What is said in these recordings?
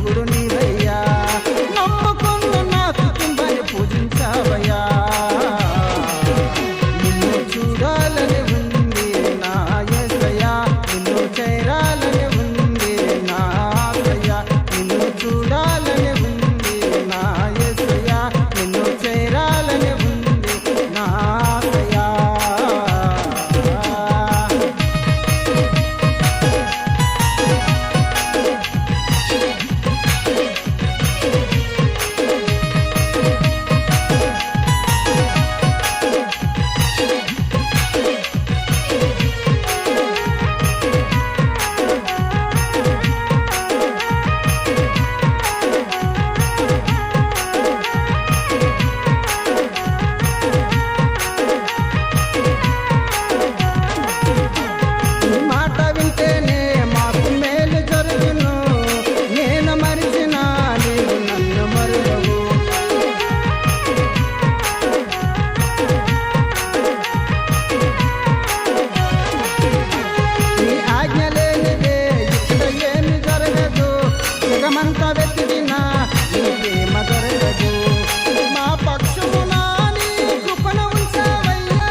దేవుడు నీవయ్యా, నమ్ముకున్న నా కుటుంబాన్ని పూజించావయ్యా. నిన్ను చూడాలని ఉంది నా యేసయ్యా, నిన్ను చేరాలని ఉంది నా ఆశయ్యా, నిన్ను చూడాలని ఉంది నా యేసయ్యా, నిన్ను చేరాలని ఉంది నా ఆశయ్యా. జగమంతా వెతికినా నీ ప్రేమ దొరకదు, మా పక్షమున నీ కృపను ఉంచావయ్యా,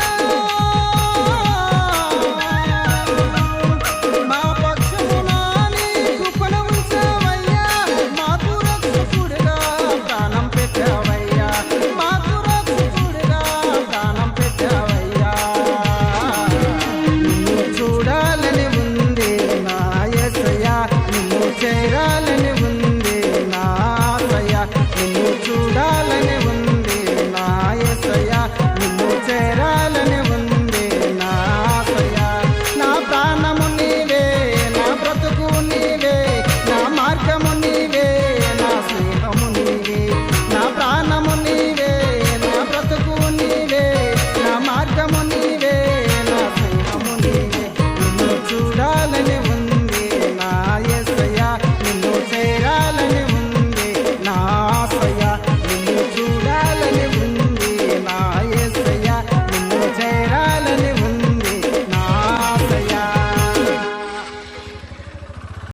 మా పక్షమున నీ కృపను ఉంచావయ్యా, మాకు రక్షకుడిగా ప్రాణం పెట్టావయ్యా, మాకు రక్షకుడిగా ప్రాణం పెట్టావయ్యా. నిన్ను చూడాలని ఉంది నా యేసయ్యా, నిన్ను చేరాలని